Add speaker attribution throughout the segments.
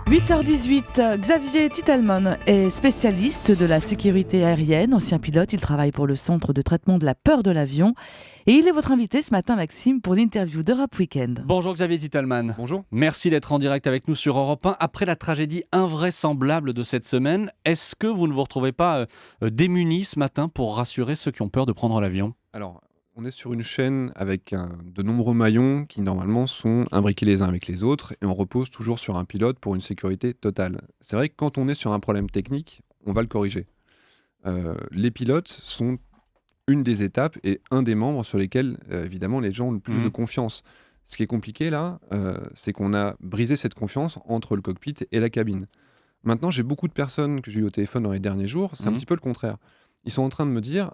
Speaker 1: 8h18, Xavier Titelman est spécialiste de la sécurité aérienne, ancien pilote. Il travaille pour le Centre de traitement de la peur de l'avion. Et il est votre invité ce matin, Maxime, pour l'interview d'Europe Weekend.
Speaker 2: Bonjour Xavier Titelman.
Speaker 3: Bonjour.
Speaker 2: Merci d'être en direct avec nous sur Europe 1. Après la tragédie invraisemblable de cette semaine, est-ce que vous ne vous retrouvez pas démunis ce matin pour rassurer ceux qui ont peur de prendre l'avion ?
Speaker 3: Alors, on est sur une chaîne avec de nombreux maillons qui normalement sont imbriqués les uns avec les autres et on repose toujours sur un pilote pour une sécurité totale. C'est vrai que quand on est sur un problème technique, on va le corriger. Les pilotes sont une des étapes et un des membres sur lesquels évidemment les gens ont le plus de confiance. Ce qui est compliqué là, c'est qu'on a brisé cette confiance entre le cockpit et la cabine. Maintenant, j'ai beaucoup de personnes que j'ai eu au téléphone dans les derniers jours, c'est un petit peu le contraire. Ils sont en train de me dire...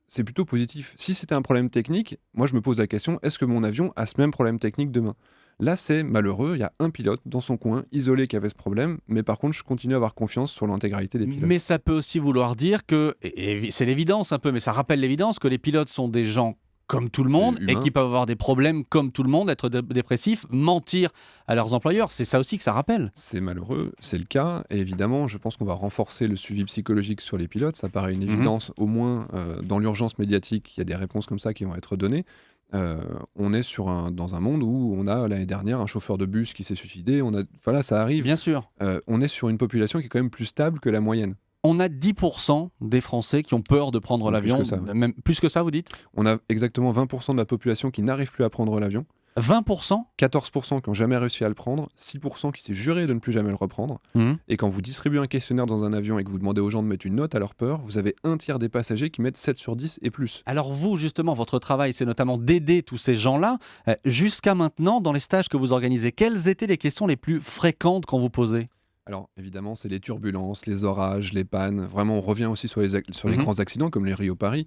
Speaker 3: c'est plutôt positif. Si c'était un problème technique, moi je me pose la question, est-ce que mon avion a ce même problème technique demain ? Là c'est malheureux, il y a un pilote dans son coin, isolé, qui avait ce problème, mais par contre je continue à avoir confiance sur l'intégralité des pilotes.
Speaker 2: Mais ça peut aussi vouloir dire que, et c'est l'évidence un peu, mais ça rappelle l'évidence que les pilotes sont des gens comme tout le monde et qui peuvent avoir des problèmes comme tout le monde, être dépressifs, mentir à leurs employeurs. C'est ça aussi que ça rappelle.
Speaker 3: C'est malheureux, c'est le cas. Et évidemment, je pense qu'on va renforcer le suivi psychologique sur les pilotes. Ça paraît une évidence, au moins dans l'urgence médiatique, il y a des réponses comme ça qui vont être données. On est dans un monde où on a l'année dernière un chauffeur de bus qui s'est suicidé. Voilà, ça arrive.
Speaker 2: Bien sûr.
Speaker 3: On est sur une population qui est quand même plus stable que la moyenne.
Speaker 2: On a 10% des Français qui ont peur de prendre l'avion.
Speaker 3: Plus que ça, ouais.
Speaker 2: Même plus que ça, vous dites ?
Speaker 3: On a exactement 20% de la population qui n'arrive plus à prendre l'avion.
Speaker 2: 20% ?
Speaker 3: 14% qui n'ont jamais réussi à le prendre, 6% qui s'est juré de ne plus jamais le reprendre. Et quand vous distribuez un questionnaire dans un avion et que vous demandez aux gens de mettre une note à leur peur, vous avez un tiers des passagers qui mettent 7 sur 10 et plus.
Speaker 2: Alors vous, justement, votre travail, c'est notamment d'aider tous ces gens-là. Jusqu'à maintenant, dans les stages que vous organisez, quelles étaient les questions les plus fréquentes qu'on vous posait ?
Speaker 3: Alors évidemment, c'est les turbulences, les orages, les pannes. Vraiment, on revient aussi sur les grands accidents comme les Rio-Paris.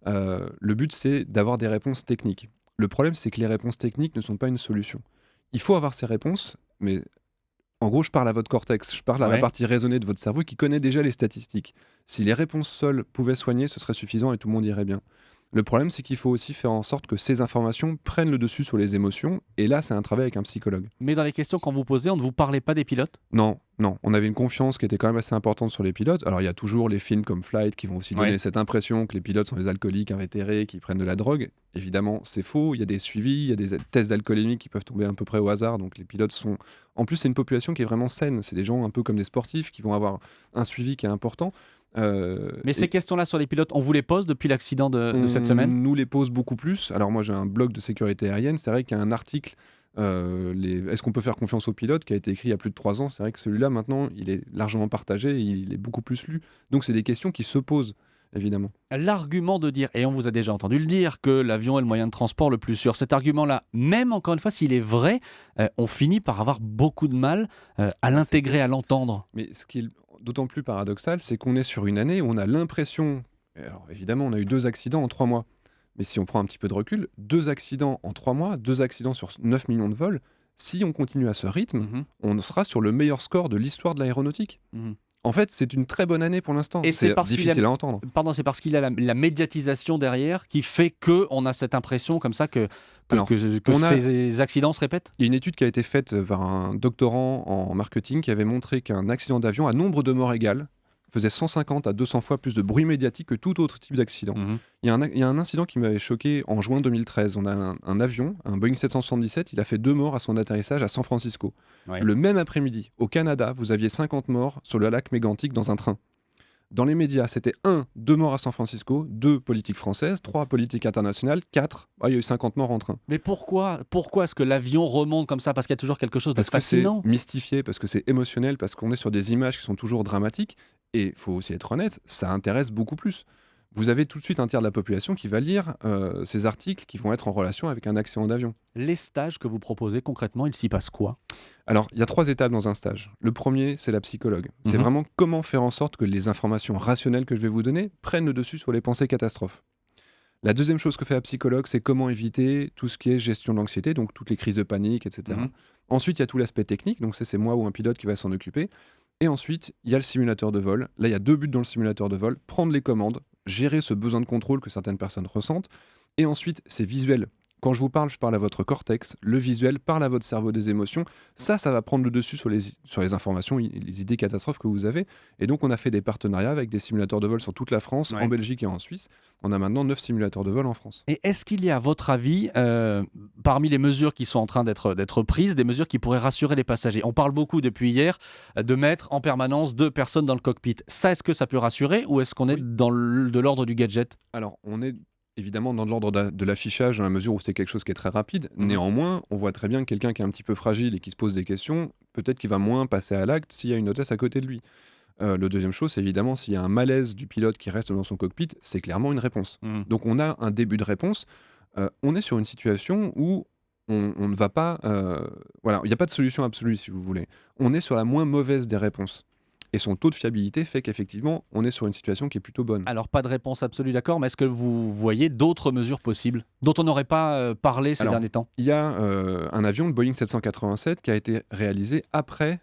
Speaker 3: Le but, c'est d'avoir des réponses techniques. Le problème, c'est que les réponses techniques ne sont pas une solution. Il faut avoir ces réponses, mais en gros, je parle à votre cortex, je parle à la partie raisonnée de votre cerveau qui connaît déjà les statistiques. Si les réponses seules pouvaient soigner, ce serait suffisant et tout le monde irait bien. Le problème, c'est qu'il faut aussi faire en sorte que ces informations prennent le dessus sur les émotions, et là, c'est un travail avec un psychologue.
Speaker 2: Mais dans les questions qu'on vous posait, on ne vous parlait pas des pilotes ?
Speaker 3: Non, on avait une confiance qui était quand même assez importante sur les pilotes. Alors, il y a toujours les films comme Flight qui vont aussi donner cette impression que les pilotes sont des alcooliques invétérés qui prennent de la drogue. Évidemment, c'est faux, il y a des suivis, il y a des tests d'alcoolémie qui peuvent tomber à peu près au hasard, donc les pilotes sont... En plus, c'est une population qui est vraiment saine, c'est des gens un peu comme des sportifs qui vont avoir un suivi qui est important.
Speaker 2: Mais ces questions-là sur les pilotes, on vous les pose depuis l'accident de cette semaine ?
Speaker 3: On nous les pose beaucoup plus. Alors moi j'ai un blog de sécurité aérienne, c'est vrai qu'il y a un article est-ce qu'on peut faire confiance aux pilotes qui a été écrit il y a plus de 3 ans. C'est vrai que celui-là maintenant il est largement partagé, il est beaucoup plus lu. Donc c'est des questions qui se posent évidemment.
Speaker 2: L'argument de dire, et on vous a déjà entendu le dire, que l'avion est le moyen de transport le plus sûr, cet argument-là, même encore une fois s'il est vrai, on finit par avoir beaucoup de mal à l'intégrer, à l'entendre.
Speaker 3: Mais ce qui est d'autant plus paradoxal, c'est qu'on est sur une année où on a l'impression... Alors évidemment, on a eu 2 accidents en 3 mois. Mais si on prend un petit peu de recul, 2 accidents en 3 mois, 2 accidents sur 9 millions de vols, si on continue à ce rythme, on sera sur le meilleur score de l'histoire de l'aéronautique. En fait, c'est une très bonne année pour l'instant.
Speaker 2: Et
Speaker 3: c'est difficile à entendre.
Speaker 2: Pardon, c'est parce qu'il y a la médiatisation derrière qui fait qu'on a cette impression comme ça que ces accidents se répètent.
Speaker 3: Il y a une étude qui a été faite par un doctorant en marketing qui avait montré qu'un accident d'avion à nombre de morts égal faisait 150 à 200 fois plus de bruit médiatique que tout autre type d'accident. Il y a un incident qui m'avait choqué en juin 2013. On a un avion, un Boeing 777, il a fait 2 morts à son atterrissage à San Francisco. Le même après-midi, au Canada, vous aviez 50 morts sur le lac Mégantic dans un train. Dans les médias, c'était 2 morts à San Francisco, 2 politiques françaises, 3 politiques internationales, 4, il y a eu 50 morts en train.
Speaker 2: Mais pourquoi est-ce que l'avion remonte comme ça ? Parce qu'il y a toujours quelque chose de fascinant.
Speaker 3: Parce que c'est mystifié, parce que c'est émotionnel, parce qu'on est sur des images qui sont toujours dramatiques. Et il faut aussi être honnête, ça intéresse beaucoup plus. Vous avez tout de suite un tiers de la population qui va lire ces articles qui vont être en relation avec un accident d'avion.
Speaker 2: Les stages que vous proposez concrètement, il s'y passe quoi ?
Speaker 3: Alors, il y a 3 étapes dans un stage. Le premier, c'est la psychologue. C'est vraiment comment faire en sorte que les informations rationnelles que je vais vous donner prennent le dessus sur les pensées catastrophes. La deuxième chose que fait la psychologue, c'est comment éviter tout ce qui est gestion de l'anxiété, donc toutes les crises de panique, etc. Ensuite, il y a tout l'aspect technique, donc c'est moi ou un pilote qui va s'en occuper. Et ensuite, il y a le simulateur de vol. Là, il y a 2 buts dans le simulateur de vol. Prendre les commandes, gérer ce besoin de contrôle que certaines personnes ressentent. Et ensuite, c'est visuel. Quand je parle à votre cortex, le visuel parle à votre cerveau des émotions. Ça va prendre le dessus sur les informations, les idées catastrophes que vous avez. Et donc, on a fait des partenariats avec des simulateurs de vol sur toute la France, en Belgique et en Suisse. On a maintenant 9 simulateurs de vol en France.
Speaker 2: Et est-ce qu'il y a, à votre avis, parmi les mesures qui sont en train d'être prises, des mesures qui pourraient rassurer les passagers? On parle beaucoup depuis hier de mettre en permanence 2 personnes dans le cockpit. Ça, est-ce que ça peut rassurer ou est-ce qu'on est de l'ordre du gadget?
Speaker 3: Alors, on est évidemment dans l'ordre de l'affichage, dans la mesure où c'est quelque chose qui est très rapide. Néanmoins, on voit très bien que quelqu'un qui est un petit peu fragile et qui se pose des questions, peut-être qu'il va moins passer à l'acte s'il y a une hôtesse à côté de lui. Le deuxième chose, c'est évidemment s'il y a un malaise du pilote qui reste dans son cockpit, c'est clairement une réponse. Donc on a un début de réponse. On est sur une situation où on ne va pas... voilà, il n'y a pas de solution absolue, si vous voulez. On est sur la moins mauvaise des réponses. Et son taux de fiabilité fait qu'effectivement, on est sur une situation qui est plutôt bonne.
Speaker 2: Alors, pas de réponse absolue, d'accord, mais est-ce que vous voyez d'autres mesures possibles, dont on n'aurait pas parlé ces derniers temps?
Speaker 3: Il y a un avion, le Boeing 787, qui a été réalisé après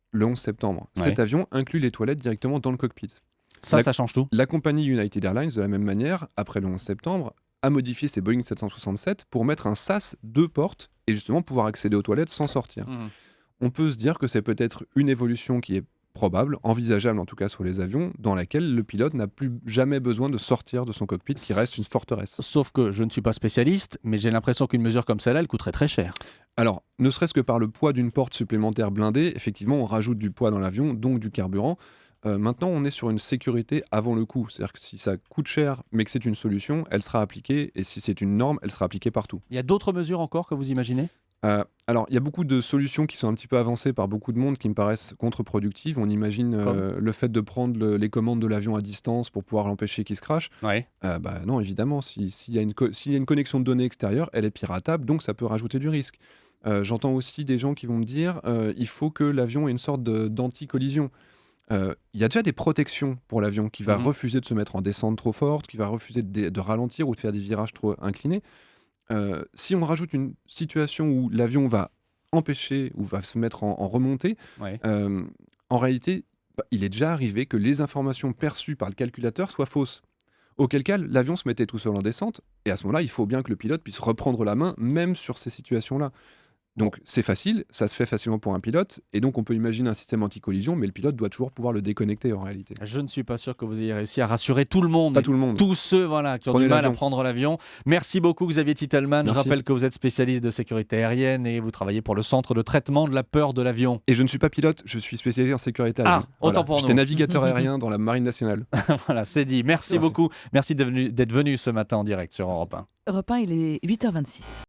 Speaker 3: le 11 septembre. Cet avion inclut les toilettes directement dans le cockpit.
Speaker 2: Ça change tout.
Speaker 3: La compagnie United Airlines, de la même manière, après le 11 septembre, a modifié ses Boeing 767 pour mettre un sas 2 portes et justement pouvoir accéder aux toilettes sans sortir. On peut se dire que c'est peut-être une évolution qui est probable, envisageable en tout cas sur les avions, dans laquelle le pilote n'a plus jamais besoin de sortir de son cockpit, qui reste une forteresse.
Speaker 2: Sauf que je ne suis pas spécialiste, mais j'ai l'impression qu'une mesure comme celle-là, elle coûterait très cher.
Speaker 3: Alors, ne serait-ce que par le poids d'une porte supplémentaire blindée, effectivement, on rajoute du poids dans l'avion, donc du carburant. Maintenant, on est sur une sécurité avant le coup. C'est-à-dire que si ça coûte cher, mais que c'est une solution, elle sera appliquée, et si c'est une norme, elle sera appliquée partout.
Speaker 2: Il y a d'autres mesures encore que vous imaginez ?
Speaker 3: Alors, il y a beaucoup de solutions qui sont un petit peu avancées par beaucoup de monde qui me paraissent contre-productives. On imagine le fait de prendre les commandes de l'avion à distance pour pouvoir l'empêcher qu'il se crache. Non, évidemment, s'il y a une connexion de données extérieure, elle est piratable, donc ça peut rajouter du risque. J'entends aussi des gens qui vont me dire il faut que l'avion ait une sorte d'anti-collision. Il y a déjà des protections pour l'avion qui va refuser de se mettre en descente trop forte, qui va refuser de ralentir ou de faire des virages trop inclinés. Si on rajoute une situation où l'avion va empêcher ou va se mettre en remontée, en réalité, il est déjà arrivé que les informations perçues par le calculateur soient fausses. Auquel cas, l'avion se mettait tout seul en descente, et à ce moment-là, il faut bien que le pilote puisse reprendre la main, même sur ces situations-là. Donc c'est facile, ça se fait facilement pour un pilote, et donc on peut imaginer un système anti-collision, mais le pilote doit toujours pouvoir le déconnecter en réalité.
Speaker 2: Je ne suis pas sûr que vous ayez réussi à rassurer tout le monde.
Speaker 3: Pas tout le monde.
Speaker 2: Tous ceux qui ont du mal à prendre l'avion. Merci beaucoup Xavier Titelman.
Speaker 3: Merci.
Speaker 2: Je rappelle que vous êtes spécialiste de sécurité aérienne et vous travaillez pour le centre de traitement de la peur de l'avion.
Speaker 3: Et je ne suis pas pilote, je suis spécialisé en sécurité aérienne.
Speaker 2: Autant pour nous.
Speaker 3: J'étais navigateur aérien dans la Marine nationale.
Speaker 2: Voilà, c'est dit. Merci beaucoup. Merci d'être venu ce matin en direct sur Europe 1.
Speaker 1: Europe 1, il est 8h26.